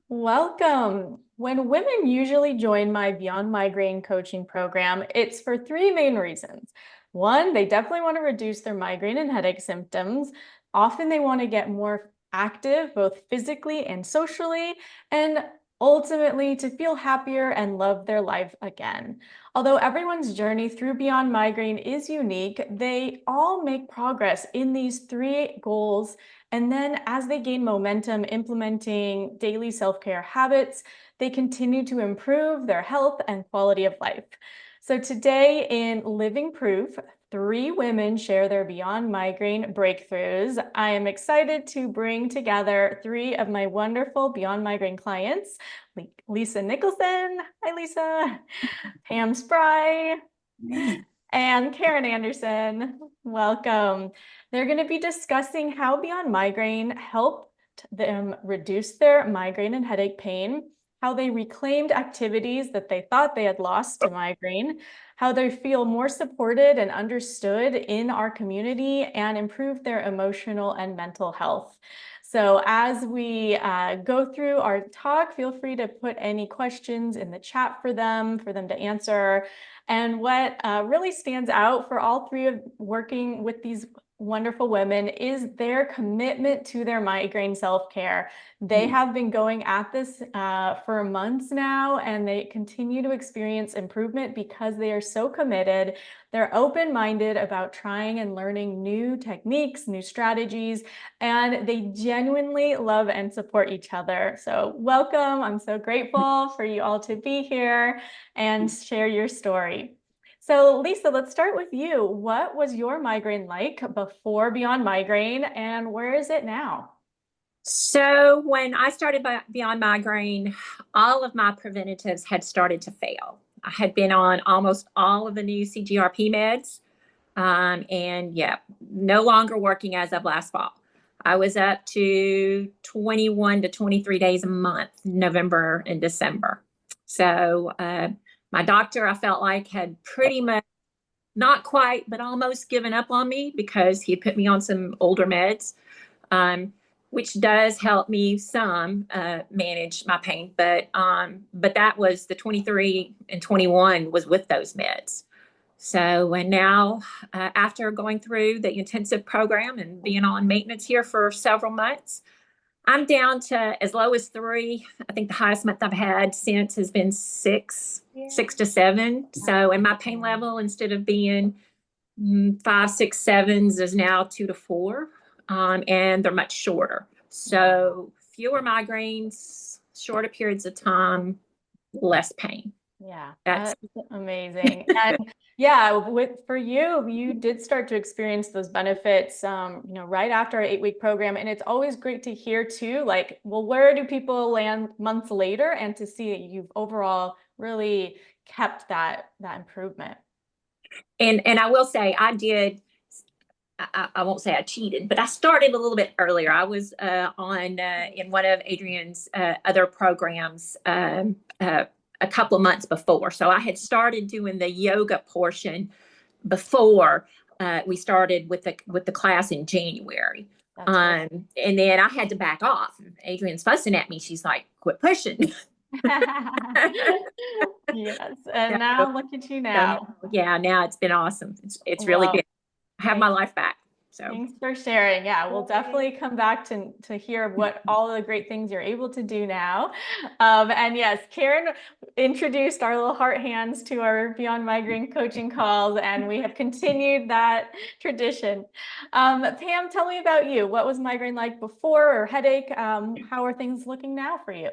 Welcome. When women usually join my Beyond Migraine coaching program, it's for three main reasons. One, they definitely want to reduce their migraine and headache symptoms. Often they want to get more active, both physically and socially, and ultimately to feel happier and love their life again. Although everyone's journey through Beyond Migraine is unique, they all make progress in these three goals, and then as they gain momentum implementing daily self-care habits, they continue to improve their health and quality of life. So today in Living Proof, three women share their Beyond Migraine breakthroughs. I am excited to bring together three of my wonderful Beyond Migraine clients, Lisa Nicholson. Hi, Lisa. Pam Spry. Hey. And Karen Anderson. Welcome. They're going to be discussing how Beyond Migraine helped them reduce their migraine and headache pain, how they reclaimed activities that they thought they had lost to migraine, how they feel more supported and understood in our community, and improve their emotional and mental health. So as we go through our talk, feel free to put any questions in the chat for them to answer. And what really stands out for all three of working with these wonderful women is their commitment to their migraine self-care. They have been going at this for months now, and they continue to experience improvement because they are so committed. They're open-minded about trying and learning new techniques, new strategies, and they genuinely love and support each other. So welcome. I'm so grateful for you all to be here and share your story. So Lisa, let's start with you. What was your migraine like before Beyond Migraine, and where is it now? So when I started Beyond Migraine, all of my preventatives had started to fail. I had been on almost all of the new CGRP meds, and yeah, no longer working as of last fall. I was up to 21 to 23 days a month, November and December. So my doctor, I felt like, had pretty much, not quite, but almost given up on me because he had put me on some older meds. Which does help me some manage my pain. But that was the 23 and 21 was with those meds. So, and now after going through the intensive program and being on maintenance here for several months, I'm down to as low as 3. I think the highest month I've had since has been 6 to 7. So, and my pain level, instead of being 5, 6, 7s, is now 2 to 4. And they're much shorter. So fewer migraines, shorter periods of time, less pain. Yeah, That's that's amazing. And yeah, for you, you did start to experience those benefits, right after our 8-week program. And it's always great to hear too, like, well, where do people land months later, and to see that you've overall really kept that improvement. and I will say I did. I won't say I cheated, but I started a little bit earlier. I was on in one of Adrian's other programs a couple of months before. So I had started doing the yoga portion before we started with the class in January. And then I had to back off. Adrian's fussing at me. She's like, "Quit pushing." Yes, and now look at you So, now. yeah, now it's been awesome. It's really Well, been. I have my life back. So. thanks for sharing. Yeah, we'll definitely come back to hear what all the great things you're able to do now. And yes, Karen introduced our little heart hands to our Beyond Migraine coaching calls, and we have continued that tradition. Pam, tell me about you. What was migraine like before, or headache? How are things looking now for you?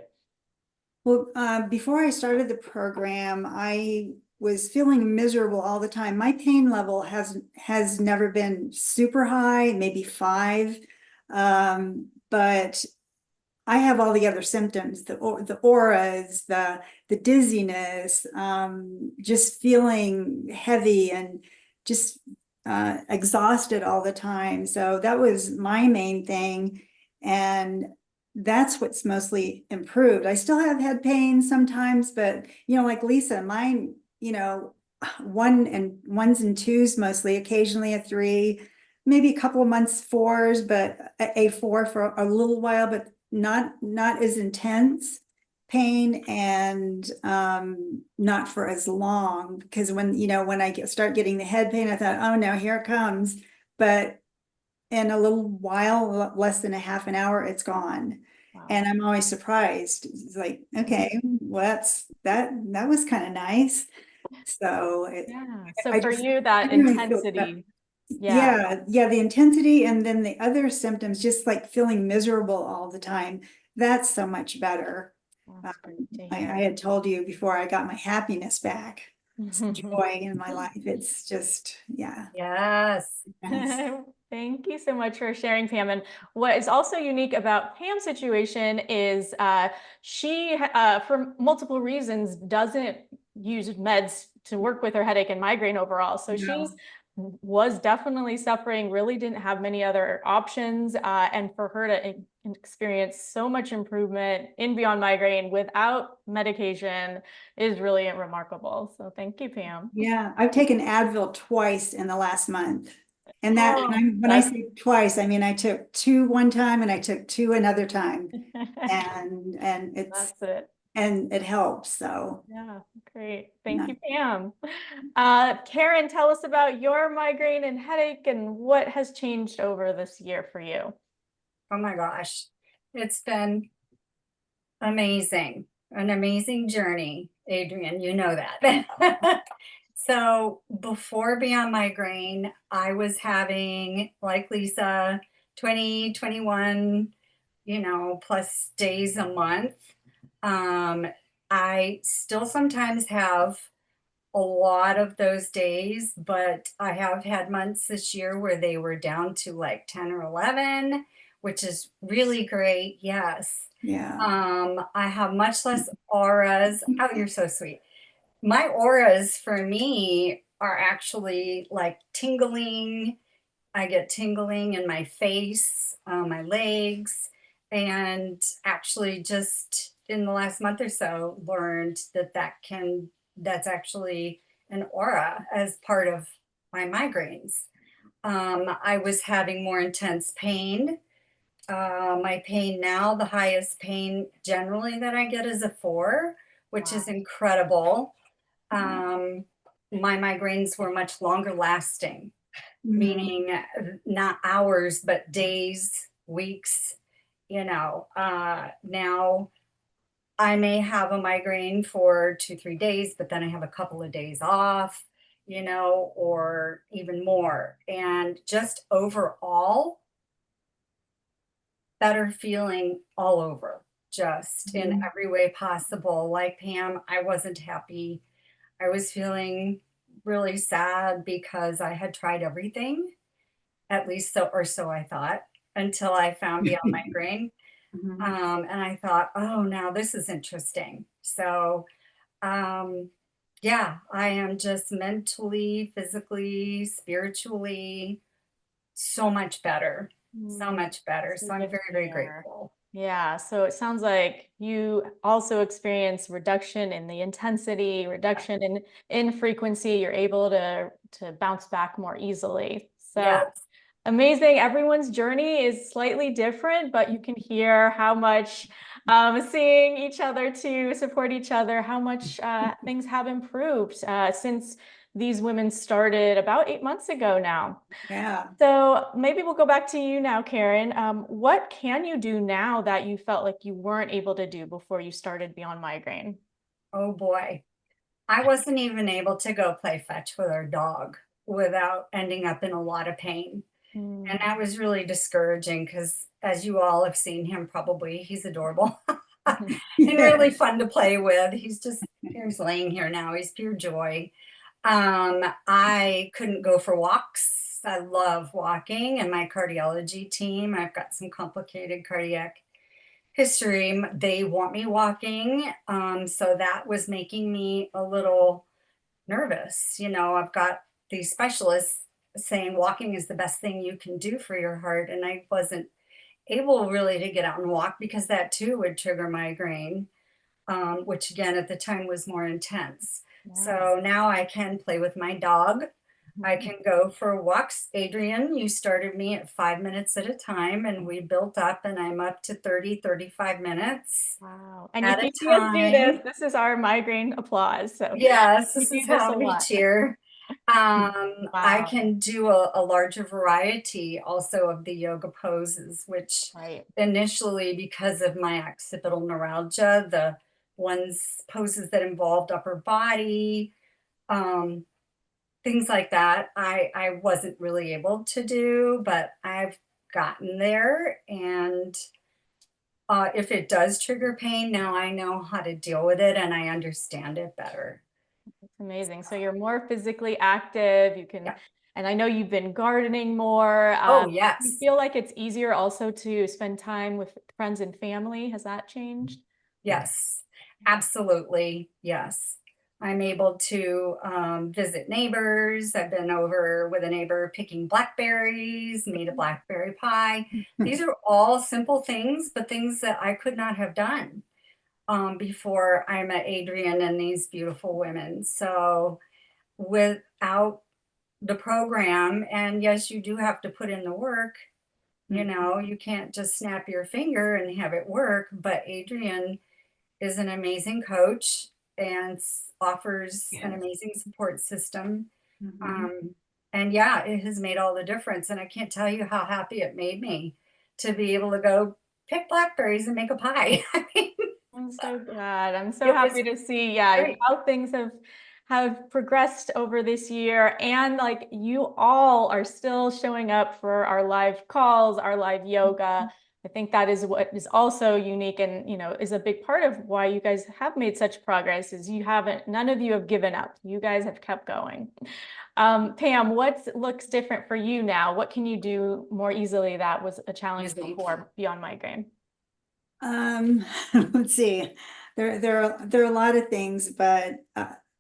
Well, before I started the program, I was feeling miserable all the time. My pain level has never been super high, maybe 5, but I have all the other symptoms: the auras, the dizziness, just feeling heavy and just exhausted all the time. So that was my main thing, and that's what's mostly improved. I still have head pain sometimes, but like Lisa, mine, ones and twos mostly, occasionally a 3, maybe a couple of months 4s, but a 4 for a little while, but not as intense pain and not for as long, because when I start getting the head pain, I thought, oh no, here it comes. But in a little while, less than a half an hour, it's gone. Wow. And I'm always surprised. It's like, okay, well, that was kind of nice. So Yeah. So I for just you, that genuinely feel that. intensity. Yeah. Yeah, the intensity, and then the other symptoms, just like feeling miserable all the time, that's so much better. That's great to I hear. had told you before, I got my happiness back. It's joy in my life. It's just, yeah. Yes. Yes. Thank you so much for sharing, Pam. And what is also unique about Pam's situation is she, for multiple reasons, doesn't use meds to work with her headache and migraine overall. So No. she's was definitely suffering, really didn't have many other options. And for her to experience so much improvement in Beyond Migraine without medication is really remarkable. So thank you, Pam. Yeah, I've taken Advil twice in the last month. And Oh, when I say twice, I mean I took two one time and I took two another time. And that's it. it helps. So Yeah, great. Thank no. you, Pam. Karen, tell us about your migraine and headache and what has changed over this year for you. Oh my gosh, it's been amazing, an amazing journey, Adrian, you know that. So before Beyond Migraine, I was having, like Lisa, 20, 21, plus days a month. I still sometimes have a lot of those days, but I have had months this year where they were down to like 10 or 11, which is really great. Yes. Yeah. I have much less auras. Oh, you're so sweet. My auras for me are actually like tingling. I get tingling in my face, my legs, and actually just in the last month or so learned that's actually an aura as part of my migraines. I was having more intense pain. My pain now, the highest pain generally that I get is a 4, which is Wow. incredible. My migraines were much longer lasting, meaning not hours, but days, weeks. Now I may have a migraine for 2, 3 days, but then I have a couple of days off, or even more. And just overall, better feeling all over, just in every way possible. Like Pam, I wasn't happy. I was feeling really sad because I had tried everything, at least so I thought, until I found Beyond Migraine. And I thought, oh, now this is interesting. So, yeah, I am just mentally, physically, spiritually so much better, so much better. So So I'm good very, to very hear. grateful. Yeah, so it sounds like you also experience reduction in the intensity, reduction in frequency. You're able to bounce back more easily. So Yes. amazing. Everyone's journey is slightly different, but you can hear how much seeing each other to support each other, how much things have improved since these women started about 8 months ago now. Yeah. So maybe we'll go back to you now, Karen. What can you do now that you felt like you weren't able to do before you started Beyond Migraine? Oh boy. I wasn't even able to go play fetch with our dog without ending up in a lot of pain. And that was really discouraging because, as you all have seen him, probably he's adorable and really fun to play with. He's laying here now. He's pure joy. I couldn't go for walks. I love walking, and my cardiology team, I've got some complicated cardiac history. They want me walking. So that was making me a little nervous. I've got these specialists saying walking is the best thing you can do for your heart. And I wasn't able really to get out and walk because that too would trigger migraine, which again at the time was more intense. Yeah. So now I can play with my dog. I can go for walks. Adrian, you started me at 5 minutes at a time, and we built up, and I'm up to 30-35 minutes Wow. And at if a you see us do this, time. this is our migraine applause. So Yes, we this do is this a how we lot. cheer. I Wow. can do a larger variety also of the yoga poses, which Right. initially, because of my occipital neuralgia, the poses that involved upper body, things like that, I wasn't really able to do, but I've gotten there. And if it does trigger pain, now I know how to deal with it and I understand it better. It's amazing. So you're more physically active. You can, Yeah. and I know you've been gardening more. Oh, You yes. feel like it's easier also to spend time with friends and family. Has that changed? Yes, absolutely. Yes. I'm able to visit neighbors. I've been over with a neighbor picking blackberries, made a blackberry pie. These are all simple things, but things that I could not have done before I met Adrian and these beautiful women. So without the program, and yes, you do have to put in the work, you know, you can't just snap your finger and have it work, but Adrian is an amazing coach and offers an amazing support system. And yeah, it has made all the difference. And I can't tell you how happy it made me to be able to go pick blackberries and make a pie. I mean, I'm so glad. I'm so it was happy to see, yeah, great. how things have progressed over this year. And like you all are still showing up for our live calls, our live yoga. I think that is what is also unique and, you know, is a big part of why you guys have made such progress is none of you have given up. You guys have kept going. Pam, what looks different for you now? What can you do more easily that was a challenge before Beyond Migraine? Let's see. There are a lot of things, but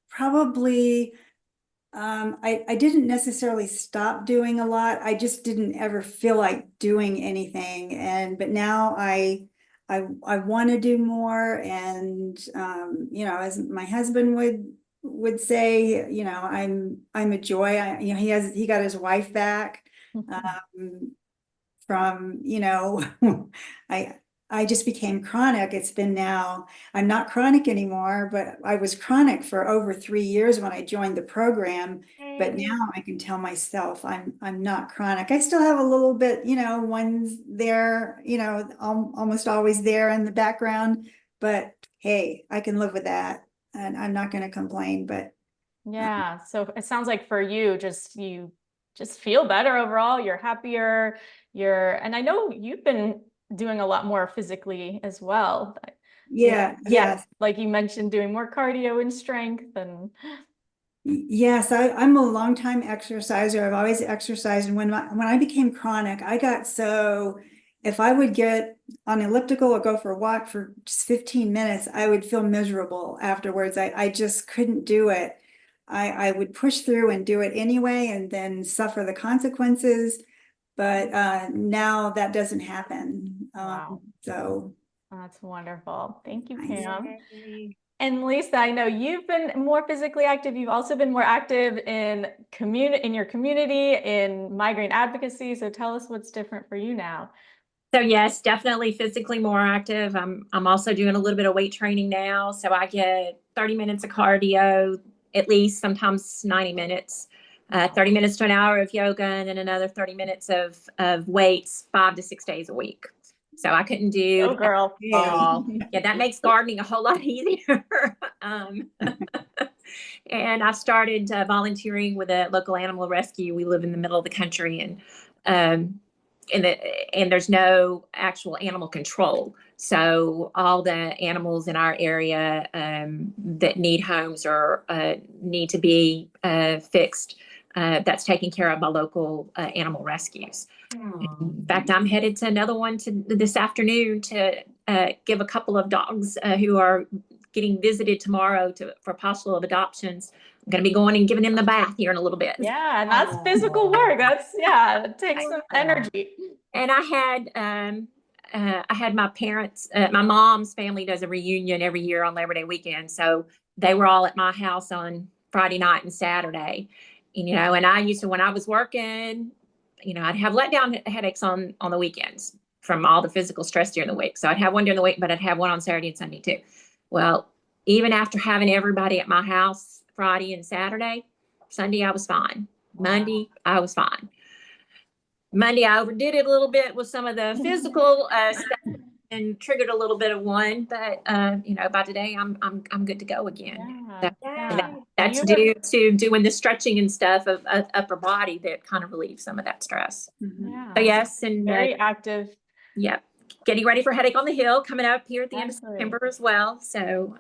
probably I didn't necessarily stop doing a lot. I just didn't ever feel like doing anything. But now I want to do more. And you know, as my husband would say, you know, I'm a joy. You know, he got his wife back. From, you know, I I just became chronic. It's been now, I'm not chronic anymore, but I was chronic for over 3 years when I joined the program. But now I can tell myself I'm not chronic. I still have a little bit, you know, one's there, you know, almost always there in the background. But hey, I can live with that, and I'm not going to complain. But Yeah, so it sounds like for you, you just feel better overall. You're happier. And I know you've been doing a lot more physically as well. yeah, yes. Like you mentioned, doing more cardio and strength and Yes, I'm a long time exerciser. I've always exercised. And when I became chronic, I got so if I would get on elliptical or go for a walk for just 15 minutes, I would feel miserable afterwards. I just couldn't do it. I would push through and do it anyway and then suffer the consequences. But now that doesn't happen. wow, So that's wonderful. Thank you, nice. Pam. Yay. And Lisa, I know you've been more physically active. You've also been more active in your community, in migraine advocacy. So tell us what's different for you now. So yes, definitely physically more active. I'm also doing a little bit of weight training now. So I get 30 minutes of cardio, at least sometimes 90 minutes, 30 minutes to an hour of yoga, and then another 30 minutes of weights 5 to 6 days a week. So I couldn't do Oh, girl. all. Yeah, that makes gardening a whole lot easier. And I started volunteering with a local animal rescue. We live in the middle of the country, and there's no actual animal control. So all the animals in our area that need homes or need to be fixed, that's taken care of by local animal rescues. In fact, I'm headed to another one this afternoon to give a couple of dogs who are getting visited tomorrow for possible adoptions. I'm going to be going and giving them the bath here in a little bit. Yeah, and that's physical work. It takes some energy. And I had my parents, my mom's family does a reunion every year on Labor Day weekend. So they were all at my house on Friday night and Saturday. And I used to, when I was working, I'd have letdown headaches on the weekends from all the physical stress during the week. So I'd have one during the week, but I'd have one on Saturday and Sunday too. Well, even after having everybody at my house Friday and Saturday, Sunday I was fine. Wow. Monday I was fine. Monday I overdid it a little bit with some of the physical stuff and triggered a little bit of one, but by today I'm good to go again. Yeah. So, Yeah. that's You due to doing the stretching and stuff of upper body that kind of relieves some of that stress. Yeah. But yes, and Very active. yeah, getting ready for Headache on the Hill coming up here at the end of Excellent. September as well. So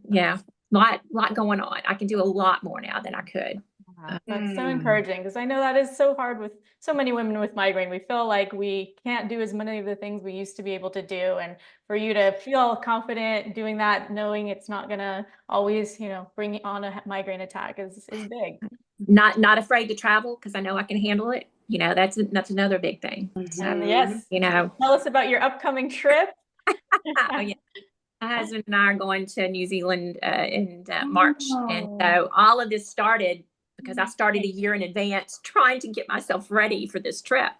yeah, lot going on. I can do a lot more now than I could. Yeah, that's so encouraging, because I know that is so hard with so many women with migraine. We feel like we can't do as many of the things we used to be able to do. And for you to feel confident doing that, knowing it's not going to always, bring on a migraine attack is big. Not afraid to travel because I know I can handle it. That's another big thing. So, And yes, tell us about your upcoming trip. Oh, yeah. My husband and I are going to New Zealand in March. And so all of this started because I started a year in advance trying to get myself ready for this trip.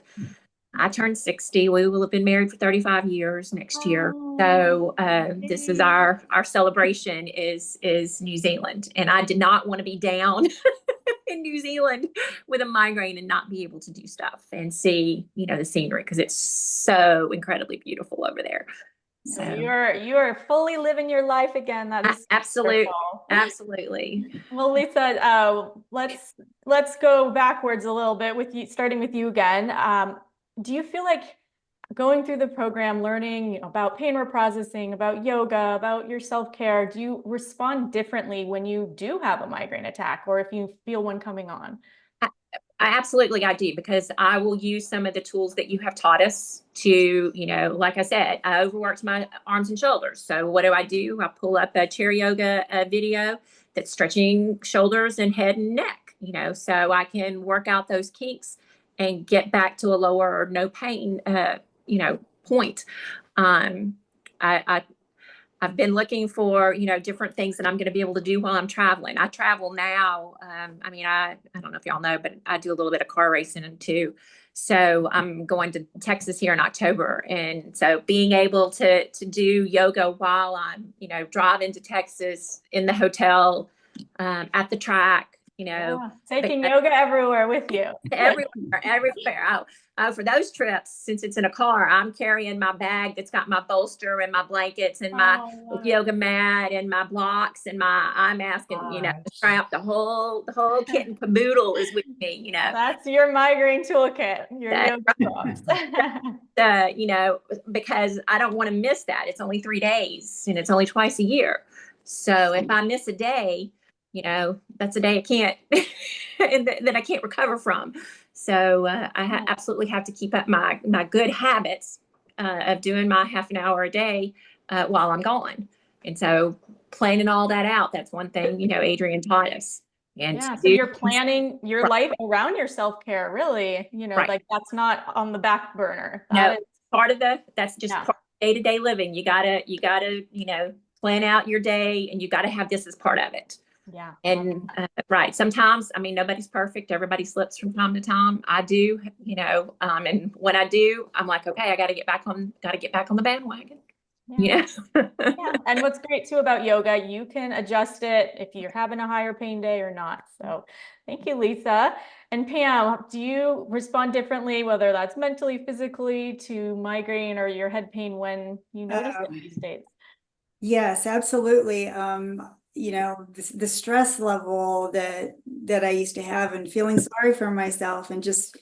I turned 60. We will have been married for 35 years next year. So this is our celebration is New Zealand. And I did not want to be down in New Zealand with a migraine and not be able to do stuff and see, the scenery, because it's so incredibly beautiful over there. So you are fully living your life again. That is absolutely wonderful. Absolutely. Well, Lisa, let's go backwards a little bit with you, starting with you again. Do you feel like going through the program, learning about pain reprocessing, about yoga, about your self-care, do you respond differently when you do have a migraine attack, or if you feel one coming on? I do, because I will use some of the tools that you have taught us to, like I said, I overworked my arms and shoulders. So what do? I pull up a chair yoga video that's stretching shoulders and head and neck, so I can work out those kinks and get back to a lower or no pain, point. I've been looking for, different things that I'm going to be able to do while I'm traveling. I travel now. I don't know if y'all know, but I do a little bit of car racing too. So I'm going to Texas here in October. And so being able to do yoga while I'm, driving to Texas in the hotel, at the track, taking yoga everywhere with you. everywhere. For those trips, since it's in a car, I'm carrying my bag that's got my bolster and my blankets and my yoga mat and my blocks and my eye mask and strap. The whole kit and caboodle is with me. That's your migraine toolkit. Your yoga props. Because I don't want to miss that. It's only 3 days and it's only twice a year. So if I miss a day, that's a day I can't, and that I can't recover from. So I absolutely have to keep up my good habits of doing my half an hour a day while I'm gone. And so planning all that out, that's one thing, Adrian taught us. And so you're planning your life around your self-care, really, like that's not on the back burner. That's part of part of day-to-day living. You gotta, plan out your day, and you gotta have this as part of it. Yeah. And right. Sometimes, nobody's perfect. Everybody slips from time to time. I do, and when I do, I'm like, okay, I got to get back on the bandwagon. Yeah. And what's great too about yoga, you can adjust it if you're having a higher pain day or not. So thank you, Lisa. And Pam, do you respond differently, whether that's mentally, physically, to migraine or your head pain when you notice it these days? Yes, absolutely. The stress level that I used to have, and feeling sorry for myself, and just,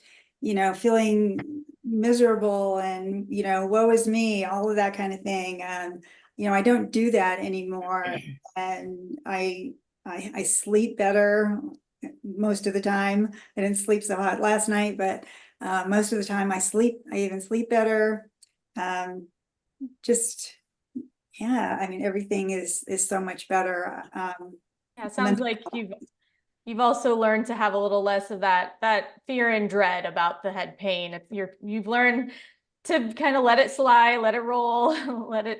feeling miserable, and, woe is me, all of that kind of thing. I don't do that anymore. And I sleep better most of the time. I didn't sleep so hot last night, but most of the time I even sleep better. Everything is so much better. It sounds like you've also learned to have a little less of that fear and dread about the head pain. You've learned to kind of let it slide, let it roll, let it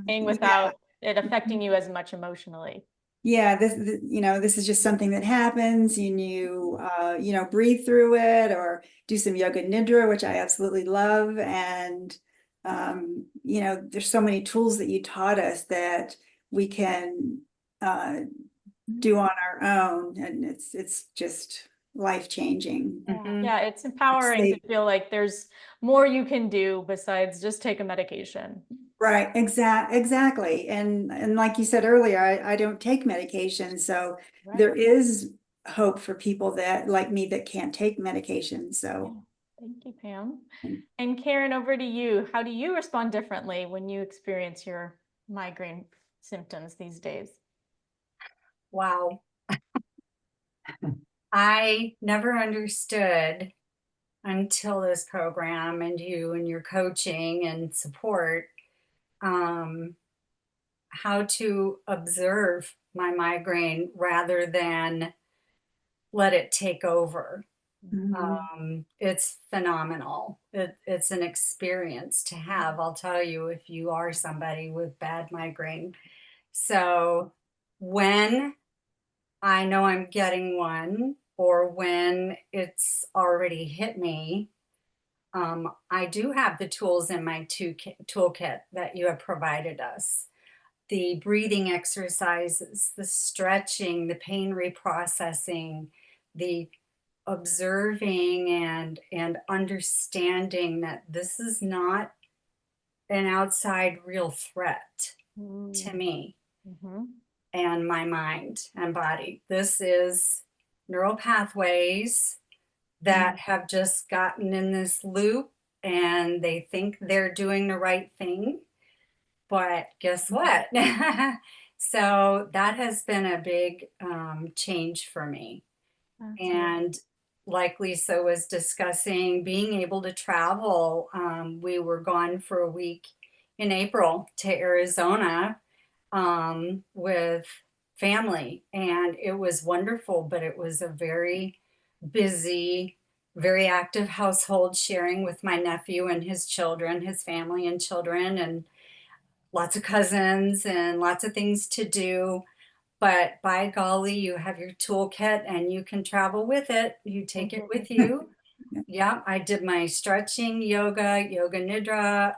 hang without it affecting you as much emotionally. yeah, this is just something that happens, and breathe through it or do some yoga nidra, which I absolutely love. And, there's so many tools that you taught us that we can, do on our own. And it's just life-changing. Mhm. Yeah, it's empowering to Safe. feel like there's more you can do besides just take a medication. Right, exactly. And like you said earlier, I don't take medication, so Right. there is hope for people that like me that can't take medication. So Yeah. Thank you, Pam. And Karen, over to you. How do you respond differently when you experience your migraine symptoms these days? Wow. I never understood until this program and you and your coaching and support, um, how to observe my migraine rather than let it take over. It's phenomenal. It's an experience to have. I'll tell you, if you are somebody with bad migraine. So when I know I'm getting one or when it's already hit me, I do have the tools in my toolkit that you have provided us. The breathing exercises, the stretching, the pain reprocessing, the observing and understanding that this is not an outside real threat to me Mm-hmm. and my mind and body. This is neural pathways that have just gotten in this loop and they think they're doing the right thing. But guess what? So that has been a big change for me. That's And like Lisa was discussing, being able to travel, we were gone for a week in April to Arizona with family, and it was wonderful, but it was a very busy, very active household, sharing with my nephew and his children, his family and children, and lots of cousins and lots of things to do. But by golly, you have your toolkit and you can travel with it. You take it with you. Yeah, I did my stretching, yoga nidra.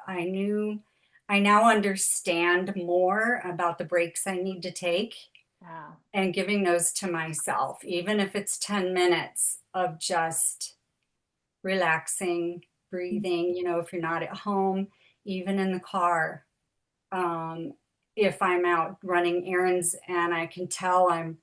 I now understand more about the breaks I need to take Wow. and giving those to myself, even if it's 10 minutes of just relaxing, breathing, if you're not at home, even in the car. Um, if I'm out running errands and I can tell I'm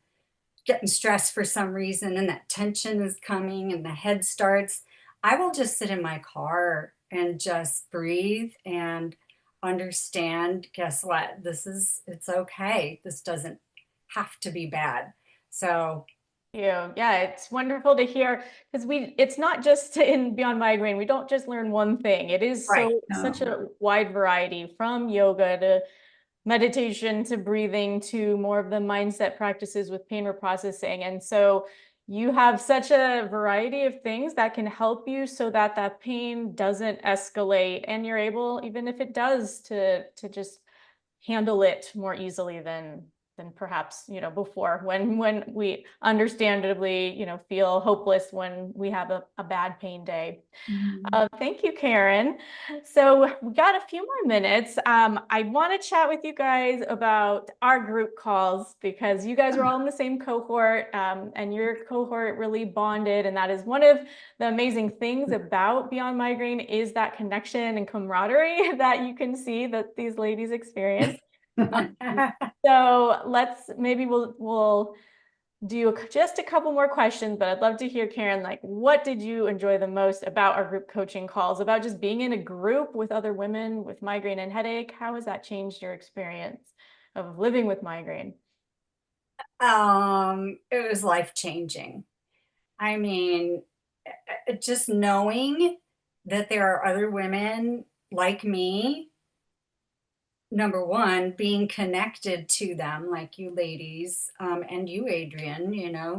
getting stressed for some reason and that tension is coming and the head starts, I will just sit in my car and just breathe and understand, guess what? It's okay. This doesn't have to be bad. So, Yeah, it's wonderful to hear because it's not just in Beyond Migraine. We don't just learn one thing. It is right. such a wide variety from yoga to meditation to breathing to more of the mindset practices with pain reprocessing. And so you have such a variety of things that can help you so that that pain doesn't escalate and you're able, even if it does, to just handle it more easily than perhaps before when we understandably feel hopeless when we have a bad pain day. Thank you, Karen. So we got a few more minutes. I want to chat with you guys about our group calls because you guys are all in the same cohort, and your cohort really bonded. And that is one of the amazing things about Beyond Migraine is that connection and camaraderie that you can see that these ladies experience. So we'll do just a couple more questions, but I'd love to hear, Karen, like, what did you enjoy the most about our group coaching calls, about just being in a group with other women with migraine and headache? How has that changed your experience of living with migraine? It was life changing. I mean, just knowing that there are other women like me, number one, being connected to them, like you ladies, and you, Adrian,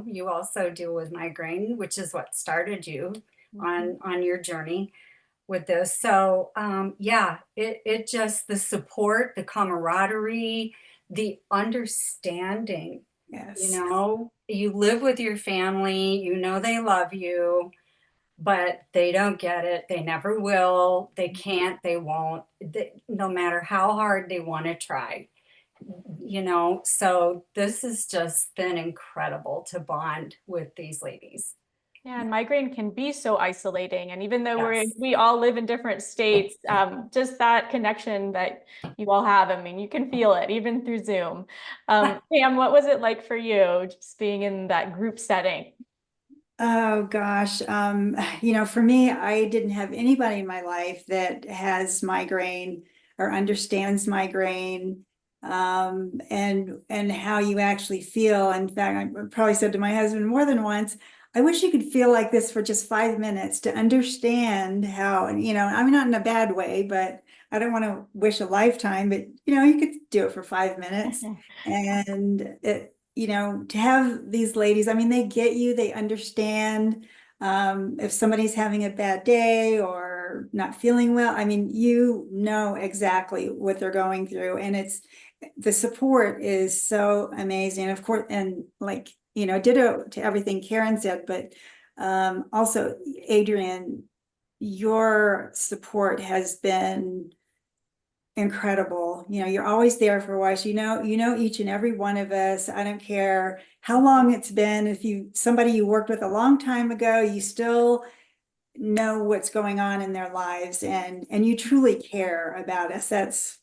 you also deal with migraine, which is what started you on your journey with this. So yeah, it just the support, the camaraderie, the understanding Yes. You live with your family, they love you, but they don't get it. They never will. They can't, they won't, no matter how hard they want to try. So this has just been incredible to bond with these ladies. Yeah, and migraine can be so isolating. And even though Yes. we all live in different states, just that connection that you all have, I mean, you can feel it even through Zoom. Pam, what was it like for you just being in that group setting? Oh gosh. For me, I didn't have anybody in my life that has migraine or understands migraine, and how you actually feel. In fact, I probably said to my husband more than once, I wish you could feel like this for just 5 minutes to understand how, I mean, not in a bad way, but I don't want to wish a lifetime, but you could do it for 5 minutes. And to have these ladies, I mean, they get you, they understand. If somebody's having a bad day or not feeling well, I mean, you know exactly what they're going through. And the support is so amazing. Of course, and ditto to everything Karen said, but also Adrienne, your support has been incredible. You're always there for us. Each and every one of us. I don't care how long it's been. If somebody you worked with a long time ago, you still know what's going on in their lives, and you truly care about us. That's,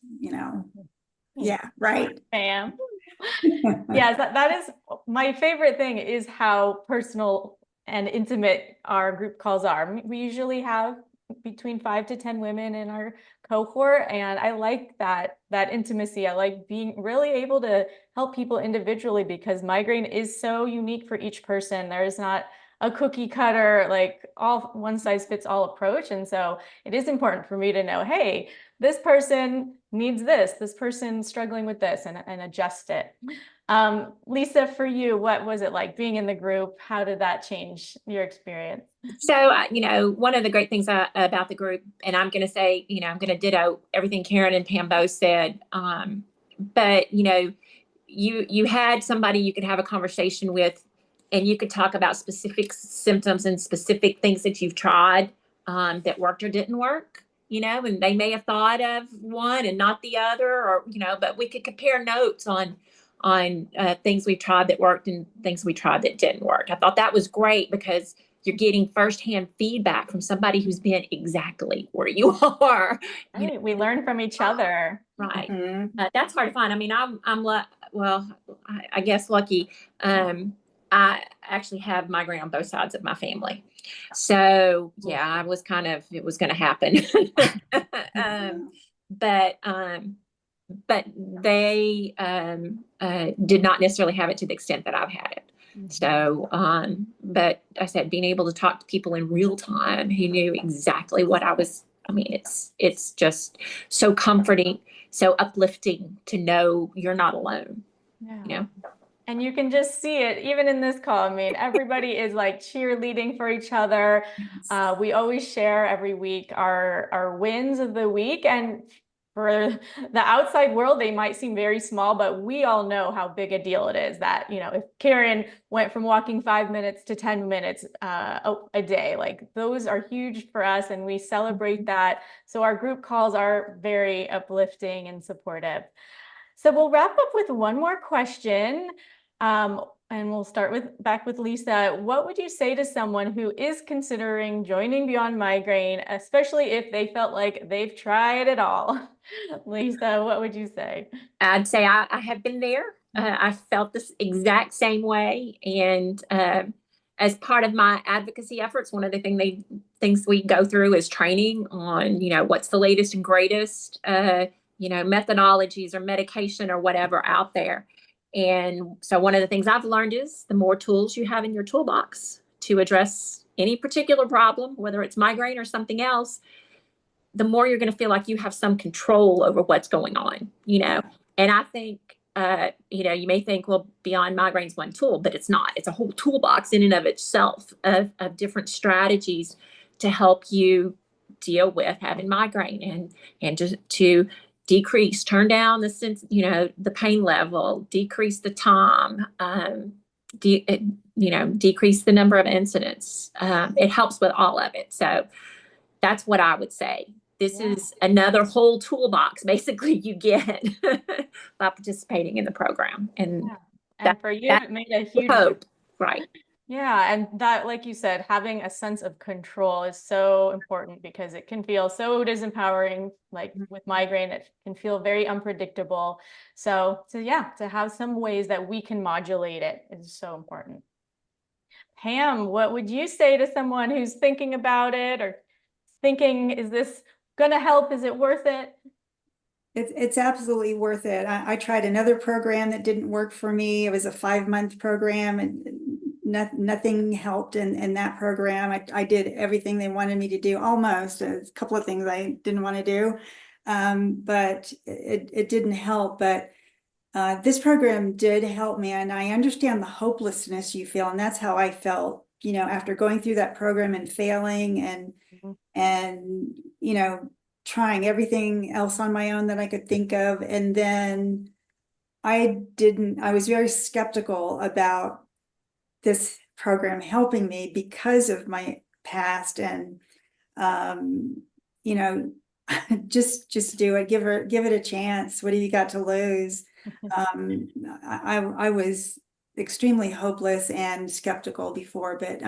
yeah, right. Pam. Yes, that is my favorite thing, is how personal and intimate our group calls are. We usually have between 5 to 10 women in our cohort, and I like that intimacy. I like being really able to help people individually, because migraine is so unique for each person. There is not a cookie cutter, like all one size fits all approach. And so it is important for me to know, hey, this person needs this person's struggling with this, and adjust it. Lisa, for you, what was it like being in the group? How did that change your experience? So, one of the great things about the group, and I'm going to say, I'm going to ditto everything Karen and Pam both said. But, you had somebody you could have a conversation with, and you could talk about specific symptoms and specific things that you've tried that worked or didn't work, and they may have thought of one and not the other, or, but we could compare notes on things we tried that worked and things we tried that didn't work. I thought that was great, because you're getting firsthand feedback from somebody who's been exactly where you are. Right, we learn from each other. Right. Mm-hmm. That's hard to find. I mean, I guess lucky. I actually have migraine on both sides of my family. So yeah, it was going to happen. But they did not necessarily have it to the extent that I've had it. So, but I said, being able to talk to people in real time who knew exactly what I was, I mean, it's just so comforting, so uplifting to know you're not alone. Yeah. And you can just see it even in this call. I mean, everybody is like cheerleading for each other. We always share every week our wins of the week. And for the outside world, they might seem very small, but we all know how big a deal it is that, if Karen went from walking 5 minutes to 10 minutes a day, like those are huge for us, and we celebrate that. So our group calls are very uplifting and supportive. So we'll wrap up with one more question. And we'll start back with Lisa. What would you say to someone who is considering joining Beyond Migraine, especially if they felt like they've tried it all? Lisa, what would you say? I'd say I have been there. I felt this exact same way. And as part of my advocacy efforts, one of the things we go through is training on, what's the latest and greatest, methodologies or medication or whatever out there. And so one of the things I've learned is the more tools you have in your toolbox to address any particular problem, whether it's migraine or something else, the more you're going to feel like you have some control over what's going on, And I think, you may think, well, Beyond Migraine's one tool, but it's not. It's a whole toolbox in and of itself of different strategies to help you deal with having migraine, and just to turn down the sense, the pain level, decrease the time, decrease the number of incidents. It helps with all of it. So that's what I would say. This is another whole toolbox basically you get by participating in the program. And for you, it made a huge hope, right? Yeah, and that, like you said, having a sense of control is so important because it can feel so disempowering. Like with migraine, it can feel very unpredictable. So yeah, to have some ways that we can modulate it is so important. Pam, what would you say to someone who's thinking about it or thinking, is this going to help? Is it worth it? It's absolutely worth it. I tried another program that didn't work for me. It was a 5-month program and nothing helped in that program. I did everything they wanted me to do, almost. A couple of things I didn't want to do, but it didn't help. But this program did help me, and I understand the hopelessness you feel, and that's how I felt, after going through that program and failing and trying everything else on my own that I could think of. And then I was very skeptical about this program helping me because of my past and, just do it, give it a chance. What have you got to lose? I was extremely hopeless and skeptical before, but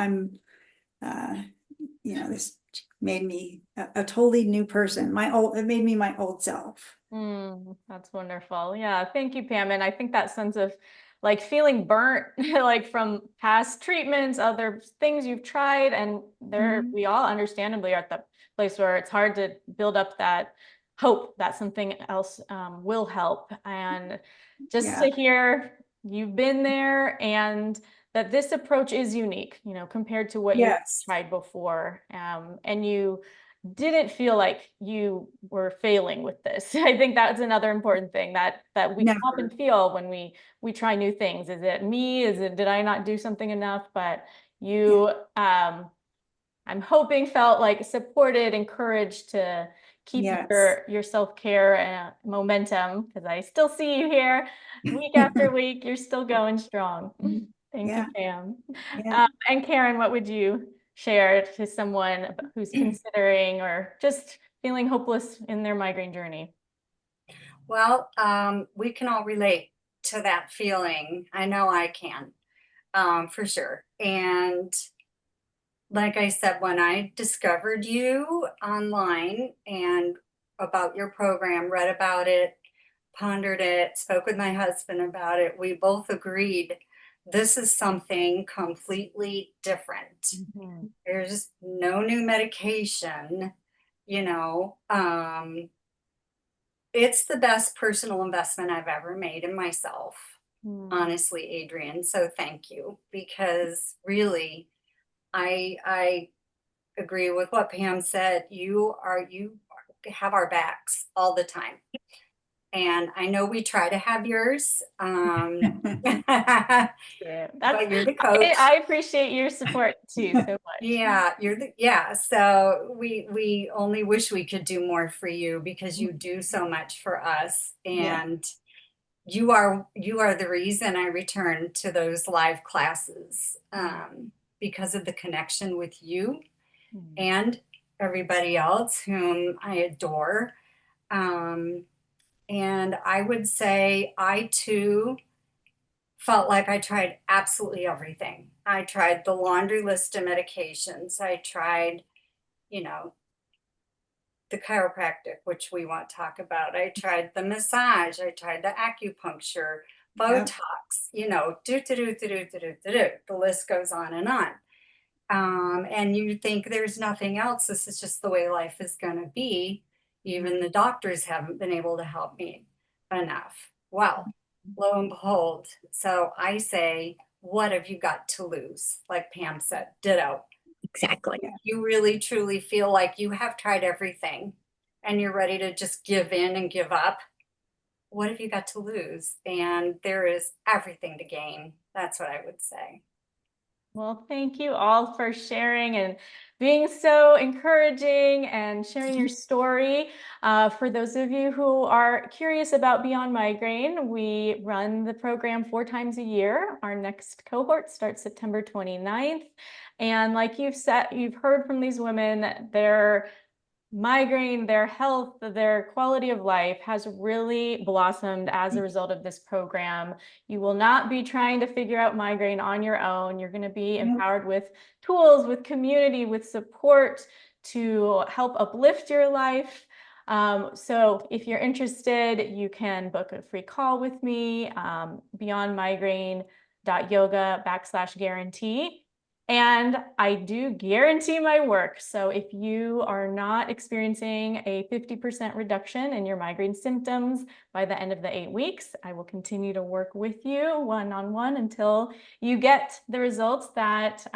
this made me a totally new person. It made me my old self. That's wonderful. Yeah, thank you, Pam. And I think that sense of like feeling burnt, like from past treatments, other things you've tried, and we all understandably are at the place where it's hard to build up that hope that something else will help. And just to hear you've been there and that this approach is unique, compared to what you've tried before. And you didn't feel like you were failing with this. I think that's another important thing that we often feel when we try new things. Is it me? Did I not do something enough? But you, I'm hoping, felt like supported, encouraged to keep your self-care momentum, because I still see you here week after week. You're still going strong. Thank you, Pam. And Karen, what would you share to someone who's considering or just feeling hopeless in their migraine journey? Well, we can all relate to that feeling. I know I can, for sure. And like I said, when I discovered you online and about your program, read about it, pondered it, spoke with my husband about it, we both agreed this is something completely different. There's no new medication, it's the best personal investment I've ever made in myself, honestly, Adrienne. So thank you, because really, I agree with what Pam said. You have our backs all the time. And I know we try to have yours. But you're the coach. I appreciate your support too so much. Yeah, so we only wish we could do more for you because you do so much for us. And you are the reason I return to those live classes, because of the connection with you and everybody else whom I adore. And I would say I too felt like I tried absolutely everything. I tried the laundry list of medications. I tried, the chiropractic, which we won't talk about. I tried the massage. I tried the acupuncture, Botox, the list goes on and on. And you think there's nothing else. This is just the way life is going to be. Even the doctors haven't been able to help me enough. Well, lo and behold. So I say, what have you got to lose? Like Pam said, ditto. Exactly. You really truly feel like you have tried everything and you're ready to just give in and give up. What have you got to lose? And there is everything to gain. That's what I would say. Well, thank you all for sharing and being so encouraging and sharing your story. For those of you who are curious about Beyond Migraine, we run the program 4 times a year. Our next cohort starts September 29th. And like you've said, you've heard from these women, their migraine, their health, their quality of life has really blossomed as a result of this program. You will not be trying to figure out migraine on your own. You're going to be empowered with tools, with community, with support to help uplift your life. So if you're interested, you can book a free call with me, beyondmigraine.yoga/guarantee. And I do guarantee my work. So if you are not experiencing a 50% reduction in your migraine symptoms by the end of the 8 weeks, I will continue to work with you one-on-one until you get the results that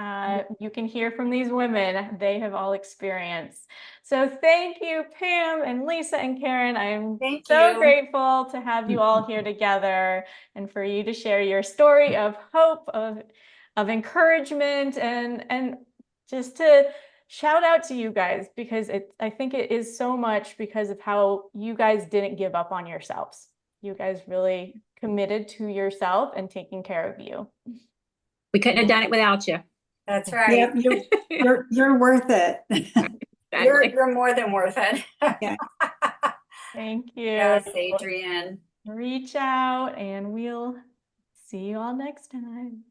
you can hear from these women they have all experienced. So thank you, Pam and Lisa and Karen. I'm so grateful to have you all here together and for you to share your story of hope, of encouragement, and just to shout out to you guys, because I think it is so much because of how you guys didn't give up on yourselves. You guys really committed to yourself and taking care of you. We couldn't have done it without you. That's right. Yep, you're worth it. You're more than worth it. Yeah. Thank you. Yes, Adrienne. Reach out and we'll see you all next time.